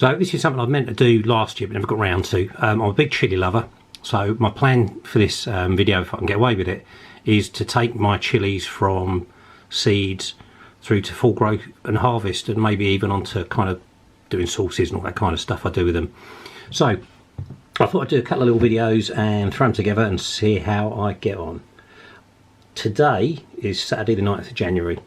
So this is something I meant to do last year but never got round to. I'm a big chilli lover, so my plan for this video, if I can get away with it, is to take my chilies from seeds through to full growth and harvest, and maybe even onto kind of doing sauces and all that kind of stuff I do with them. So I thought I'd do a couple of little videos and throw them together and see how I get on. Today is Saturday the 9th of January,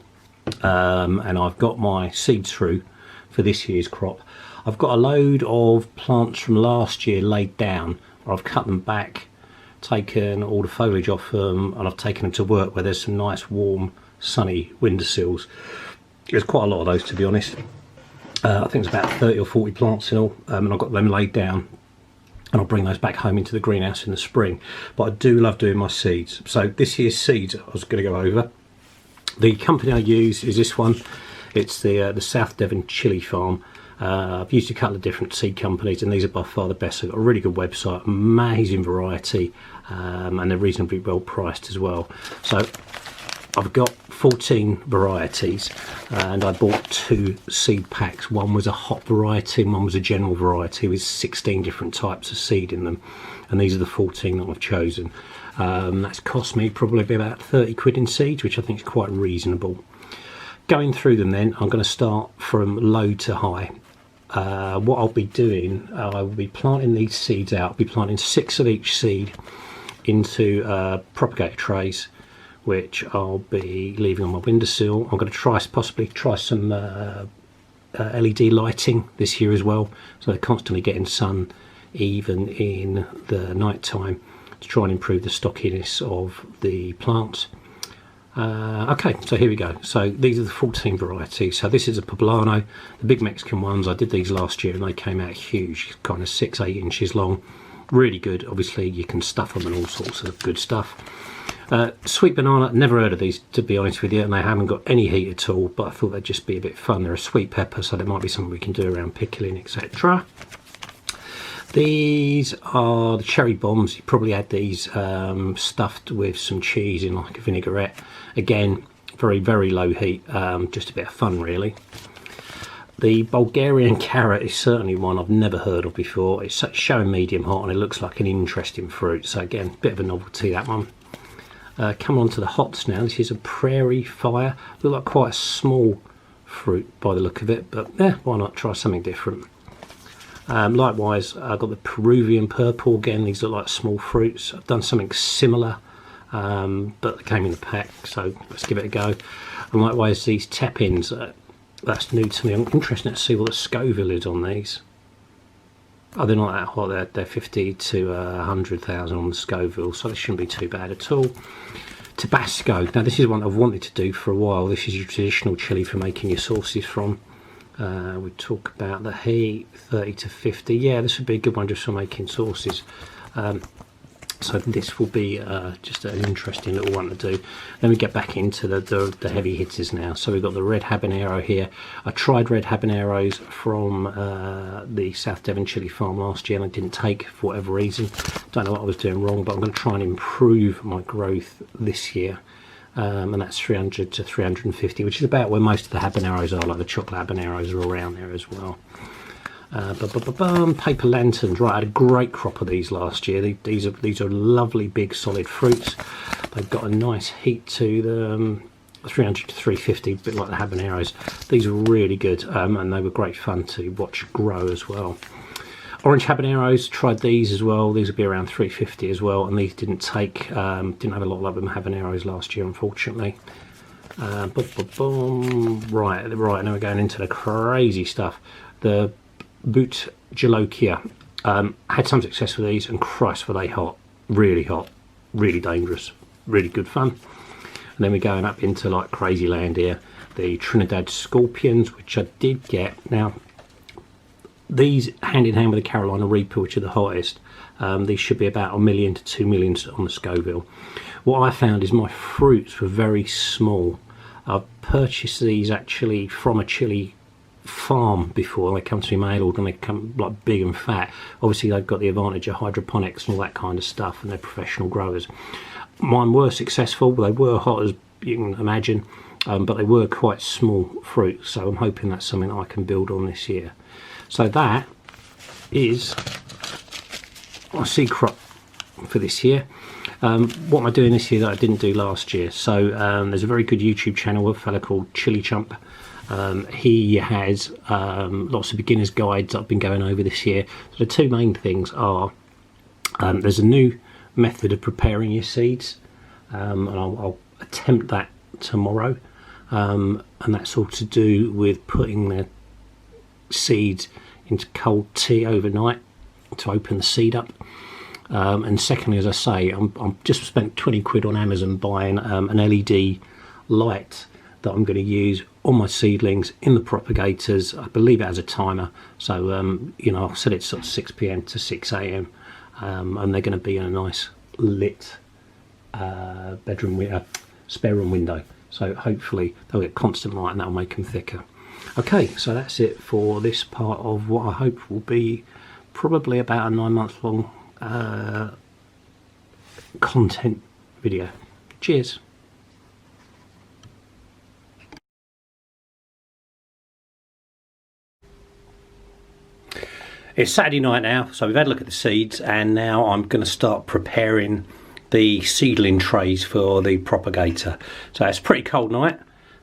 and I've got my seeds through for this year's crop. I've got a load of plants from last year laid down. I've cut them back, taken all the foliage off them, and I've taken them to work where there's some nice warm sunny windowsills. There's quite a lot of those, to be honest. I think it's about 30 or 40 plants in all, and I've got them laid down, and I'll bring those back home into the greenhouse in the spring. But I do love doing my seeds. So this year's seeds I was going to go over. The company I use is this one. It's the South Devon Chilli Farm. I've used a couple of different seed companies, and these are by far the best. They've got a really good website, amazing variety, and they're reasonably well priced as well. So I've got 14 varieties, and I bought 2 seed packs. One was a hot variety and one was a general variety with 16 different types of seed in them, and these are the 14 that I've chosen. That's cost me probably about 30 quid in seeds, which I think is quite reasonable. Going through them then, I'm going to start from low to high. What I'll be doing, I will be planting these seeds out. I'll be planting 6 of each seed into propagator trays, which I'll be leaving on my windowsill. I'm going to possibly try some LED lighting this year as well, so they're constantly getting sun even in the night time, to try and improve the stockiness of the plants. Okay, so here we go. So these are the 14 varieties. So this is a poblano, the big Mexican ones. I did these last year and they came out huge, kind of 6-8 inches long. Really good. Obviously you can stuff them and all sorts of good stuff. Sweet banana, never heard of these, to be honest with you, and they haven't got any heat at all, but I thought they'd just be a bit fun. They're a sweet pepper, so there might be something we can do around pickling, etc. These are the cherry bombs. You probably had these stuffed with some cheese in like a vinaigrette. Again, very, very low heat, just a bit of fun really. The Bulgarian carrot is certainly one I've never heard of before. It's showing medium hot and it looks like an interesting fruit. So again, bit of a novelty, that one. Come on to the hots now. This is a prairie fire. Look like quite a small fruit by the look of it, but yeah, why not try something different. Likewise, I've got the Peruvian purple. Again, these look like small fruits. I've done something similar, but they came in the pack, so let's give it a go. And likewise, these tap-ins, that's new to me. I'm interested to see what the Scoville is on these. Oh, they're not that hot. They're 50 to 100,000 on the Scoville, so they shouldn't be too bad at all. Tabasco. Now, this is one I've wanted to do for a while. This is your traditional chili for making your sauces from. We talk about the heat, 30 to 50. Yeah, this would be a good one just for making sauces. So this will be just an interesting little one to do. Then we get back into the heavy hitters now. So we've got the red habanero here. I tried red habaneros from the South Devon Chilli Farm last year and I didn't take for whatever reason. Don't know what I was doing wrong, but I'm going to try and improve my growth this year. And that's 300 to 350, which is about where most of the habaneros are, like the chocolate habaneros are around there as well. Paper lanterns, right, I had a great crop of these last year. These are lovely big solid fruits. They've got a nice heat to them, 300 to 350, a bit like the habaneros. These are really good, and they were great fun to watch grow as well. Orange habaneros, tried these as well. These would be around 350 as well, and these didn't take, didn't have a lot of them habaneros last year, unfortunately. Right, now we're going into the crazy stuff. The Boot Jalokia. Had some success with these, and Christ were they hot. Really hot, really dangerous, really good fun. And then we're going up into like crazy land here. The Trinidad Scorpions, which I did get. Now, these hand in hand with the Carolina Reaper, which are the hottest, these should be about 1 million to 2 million on the Scoville. What I found is my fruits were very small. I've purchased these actually from a chili farm before. They come to me mail order and they come like big and fat. Obviously they've got the advantage of hydroponics and all that kind of stuff, and they're professional growers. Mine were successful, but they were hot as you can imagine. but they were quite small fruit, so I'm hoping that's something that I can build on this year. So that is my seed crop for this year. What am I doing this year that I didn't do last year? So there's a very good YouTube channel of a fella called Chilli Chump. He has lots of beginners guides I've been going over this year. So the two main things are there's a new method of preparing your seeds, and I'll attempt that tomorrow, and that's all to do with putting the seeds into cold tea overnight to open the seed up. And secondly, as I say, I'm just spent 20 quid on Amazon buying an LED light that I'm going to use on my seedlings in the propagators. I believe it has a timer, so you know, I'll set it sort of 6 p.m. to 6 a.m. And they're going to be in a nice lit spare room window, so hopefully they'll get constant light and that'll make them thicker. Okay, so that's it for this part of what I hope will be probably about a 9-month long content video. Cheers. It's Saturday night now, so we've had a look at the seeds, and now I'm going to start preparing the seedling trays for the propagator. So it's a pretty cold night,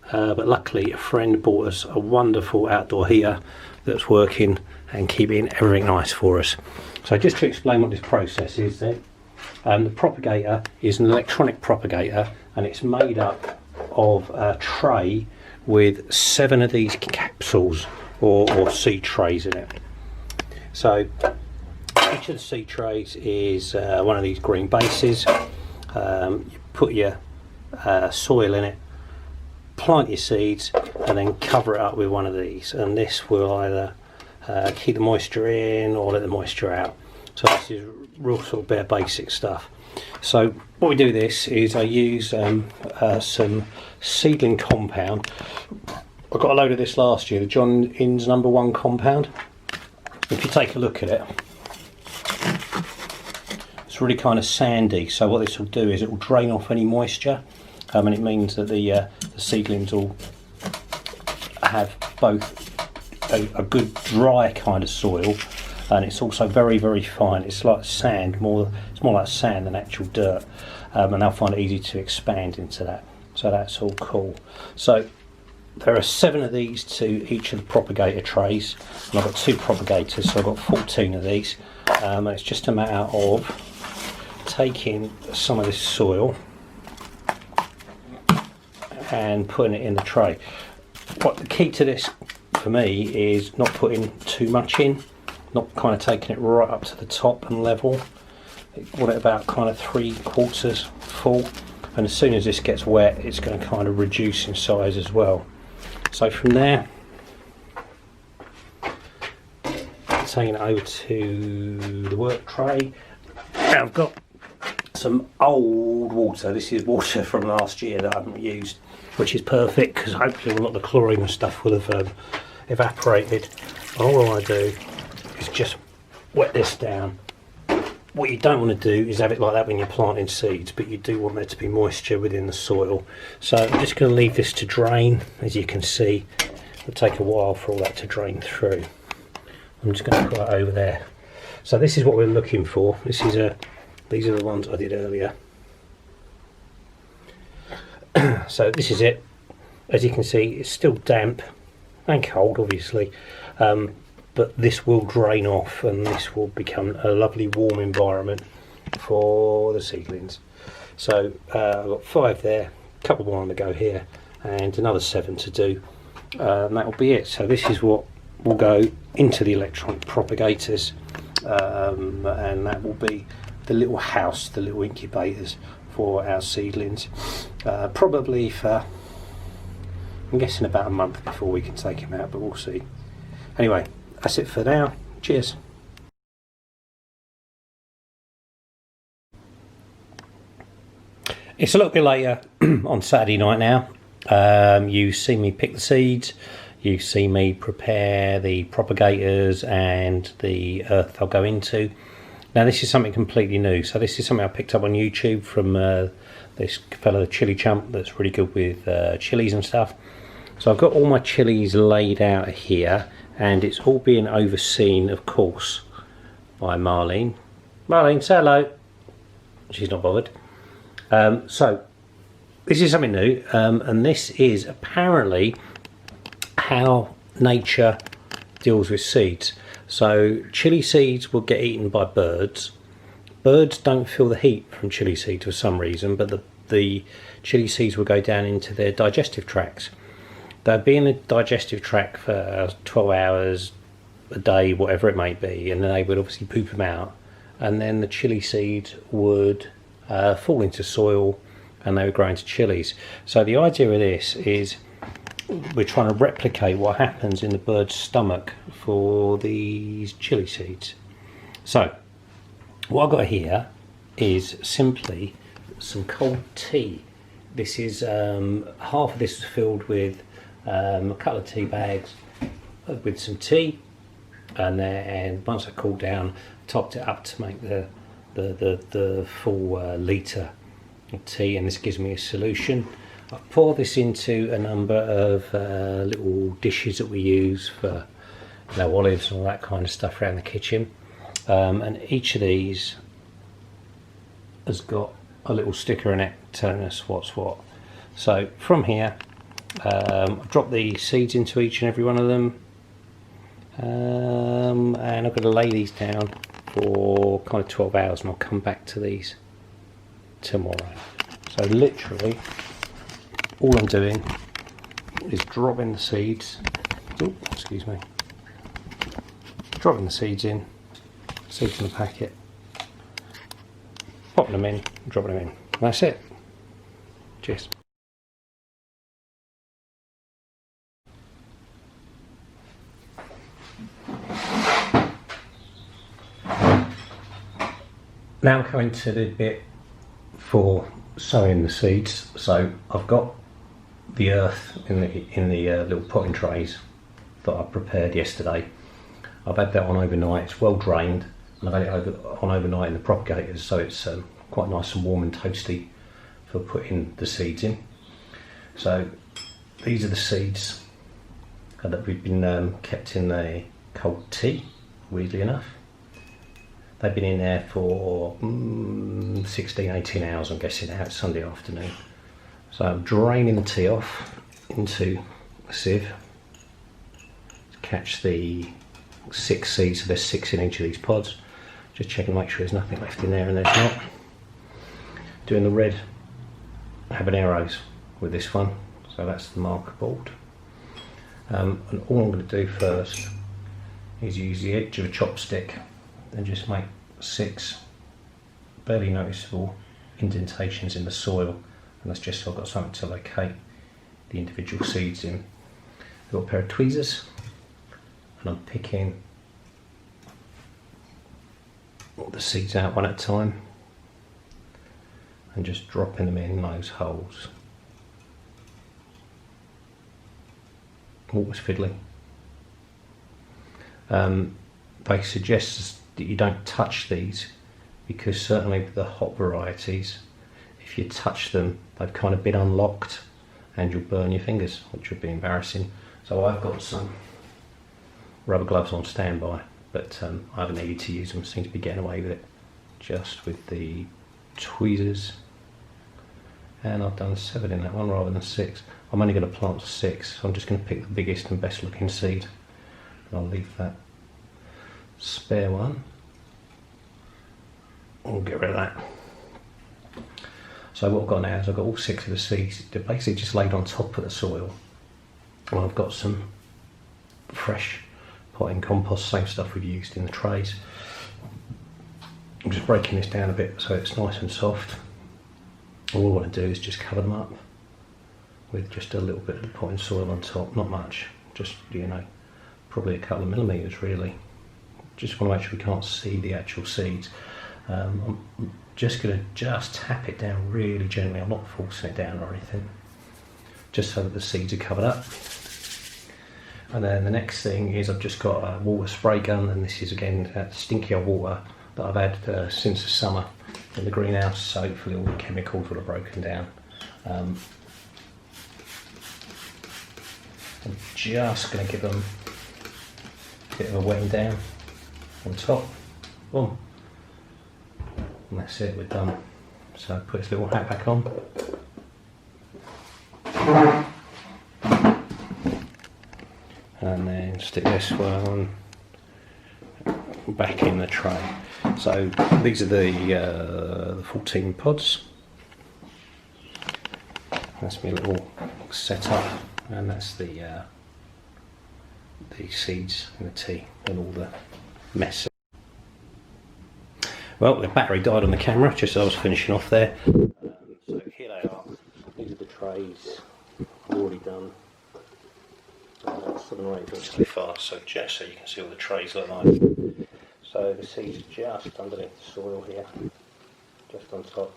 but luckily a friend bought us a wonderful outdoor heater that's working and keeping everything nice for us. So just to explain what this process is then, the propagator is an electronic propagator, and it's made up of a tray with 7 of these capsules or seed trays in it. So each of the seed trays is one of these green bases. You put your soil in it, plant your seeds, and then cover it up with one of these, and this will either keep the moisture in or let the moisture out. So this is real sort of bare basic stuff. So what we do this is I use some seedling compound. I got a load of this last year, the John Innes #1 compound. If you take a look at it, it's really kind of sandy, so what this will do is it will drain off any moisture, and it means that the seedlings will have both a good dry kind of soil, and it's also very, very fine. It's like sand, it's more like sand than actual dirt, and they'll find it easy to expand into that. So that's all cool. So there are 7 of these to each of the propagator trays, and I've got 2 propagators, so I've got 14 of these, and it's just a matter of taking some of this soil and putting it in the tray. What the key to this for me is not putting too much in, not kind of taking it right up to the top and level. Want it about kind of 3/4 full, and as soon as this gets wet it's going to kind of reduce in size as well. So from there, taking it over to the work tray. Now I've got some old water. This is water from last year that I haven't used, which is perfect because hopefully a lot of the chlorine and stuff will have evaporated. All I want to do is just wet this down. What you don't want to do is have it like that when you're planting seeds, but you do want there to be moisture within the soil. So I'm just going to leave this to drain. As you can see, it'll take a while for all that to drain through. I'm just going to put it over there. So this is what we're looking for. These are the ones I did earlier. So this is it. As you can see, it's still damp and cold, obviously, but this will drain off and this will become a lovely warm environment for the seedlings. So I've got 5 there, a couple more on the go here, and another 7 to do, and that will be it. So this is what will go into the electronic propagators, and that will be the little house, the little incubators for our seedlings, probably for, I'm guessing, about a month before we can take them out, but we'll see. Anyway, that's it for now. Cheers. It's a little bit later on Saturday night now. You see me pick the seeds, you see me prepare the propagators and the earth they'll go into. Now this is something completely new, so this is something I picked up on YouTube from the this fellow, the Chilli Chump, that's really good with chilies and stuff. So I've got all my chilies laid out here, and it's all being overseen, of course, by Marlene. Marlene, say hello. She's not bothered. So this is something new, and this is apparently how nature deals with seeds. So chili seeds will get eaten by birds. Birds don't feel the heat from chili seeds for some reason, but the chili seeds will go down into their digestive tracts. They'll be in the digestive tract for 12 hours a day, whatever it may be, and then they would obviously poop them out, and then the chili seeds would fall into soil and they would grow into chilies. So the idea of this is we're trying to replicate what happens in the bird's stomach for these chili seeds. So what I've got here is simply some cold tea. This is half of this is filled with a couple of tea bags with some tea, and then once I cooled down, topped it up to make the full litre of tea, and this gives me a solution. I pour this into a number of little dishes that we use for olives and all that kind of stuff around the kitchen, and each of these has got a little sticker in it telling us what's what. So from here, I've dropped the seeds into each and every one of them, and I've got to lay these down for kind of 12 hours, and I'll come back to these tomorrow. So literally all I'm doing is dropping the seeds, dropping the seeds in the packet, popping them in, dropping them in, and that's it. Cheers. Now I'm coming to the bit for sowing the seeds. So I've got the earth in the little potting trays that I prepared yesterday. I've had that on overnight. It's well drained, and I've had it on overnight in the propagators, so it's quite nice and warm and toasty for putting the seeds in. So these are the seeds that we've been kept in the cold tea, weirdly enough. They've been in there for 16, 18 hours, I'm guessing now. It's Sunday afternoon. So I'm draining the tea off into a sieve to catch the 6 seeds, so there's 6 in each of these pods. Just checking to make sure there's nothing left in there, and there's not. Doing the red habaneros with this one, so that's the marker board. And all I'm going to do first is use the edge of a chopstick and just make 6 barely noticeable indentations in the soil, and that's just so I've got something to locate the individual seeds in. I've got a pair of tweezers, and I'm picking the seeds out one at a time and just dropping them in those holes. Always fiddly. They suggest that you don't touch these, because certainly with the hot varieties, if you touch them, they've kind of been unlocked and you'll burn your fingers, which would be embarrassing. So I've got some rubber gloves on standby, but I haven't needed to use them. Seem to be getting away with it just with the tweezers, and I've done 7 in that one rather than 6. I'm only going to plant 6, so I'm just going to pick the biggest and best looking seed, and I'll leave that spare one. I'll get rid of that. So what I've got now is I've got all 6 of the seeds. They're basically just laid on top of the soil, and I've got some fresh potting compost, same stuff we've used in the trays. I'm just breaking this down a bit so it's nice and soft. All I want to do is just cover them up with just a little bit of potting soil on top, not much, just, you know, probably a couple of millimetres really. Just want to make sure we can't see the actual seeds. I'm just going to tap it down really gently. I'm not forcing it down or anything, just so that the seeds are covered up. And then the next thing is I've just got a water spray gun, and this is again that stinky old water that I've had since the summer in the greenhouse, so hopefully all the chemicals will have broken down. I'm just going to give them a bit of a wetting down on top. Boom. And that's it, we're done. So put his little hat back on. And then stick this one back in the tray. So these are the 14 pods. That's my little setup, and that's the seeds and the tea and all the mess. Well, the battery died on the camera just as I was finishing off there. So here they are. These are the trays I've already done. 7 or 8 inches so far, so just so you can see what the trays look like. So the seeds are just underneath the soil here, just on top,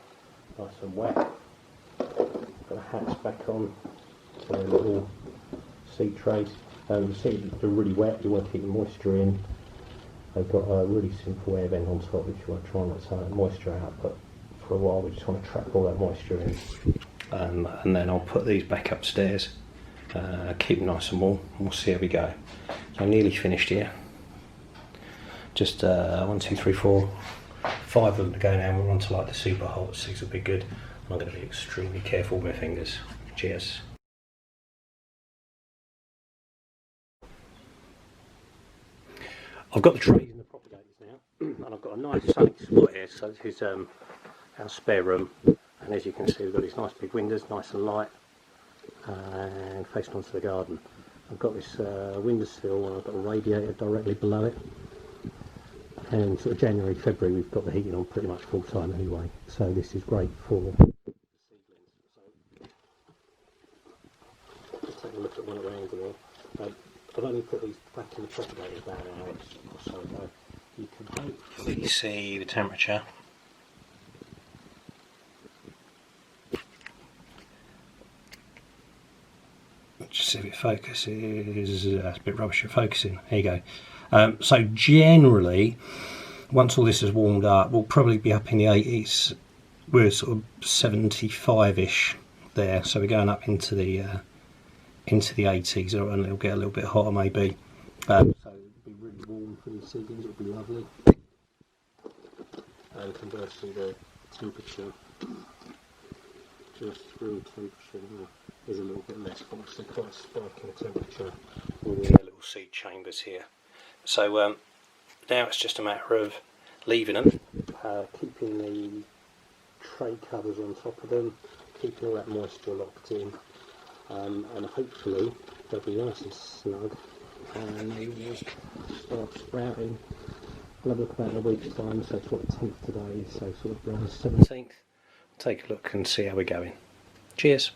nice and wet. Got the hats back on, so the little seed trays. The seeds are really wet, you want to keep the moisture in. They've got a really simple air vent on top which you want to try and let some of that moisture out, but for a while we just want to trap all that moisture in. And then I'll put these back upstairs. Keep them nice and warm, and we'll see how we go. So I'm nearly finished here. Just 1, 2, 3, 4, 5 of them to go now, and we're on to like the super hot. 6 will be good. I'm going to be extremely careful with my fingers. Cheers. I've got the trays in the propagators now, and I've got a nice sunny spot here. So this is our spare room, and as you can see, we've got these nice big windows, nice and light, and facing onto the garden. I've got this windowsill, and I've got a radiator directly below it. And sort of January, February, we've got the heating on pretty much full time anyway. So this is great for the seedlings. So just take a look at one around here. I've only put these back in the propagator about an hour or so ago. You can hopefully see the temperature. Just see if it focuses. It's a bit rubbish at focusing. There you go. So generally, once all this is warmed up, we'll probably be up in the 80s. We're sort of 75-ish there, so we're going up into the 80s, and it'll get a little bit hotter maybe. So it'll be really warm for the seedlings. It'll be lovely. And conversely, the temperature, just room temperature, is a little bit less, but obviously quite a spike in the temperature in the little seed chambers here. So now it's just a matter of leaving them, keeping the tray covers on top of them, keeping all that moisture locked in, and hopefully they'll be nice and snug, and they will start sprouting. We'll have a look about in a week's time, so it's what the 10th today is, so sort of around the 17th. Take a look and see how we're going. Cheers.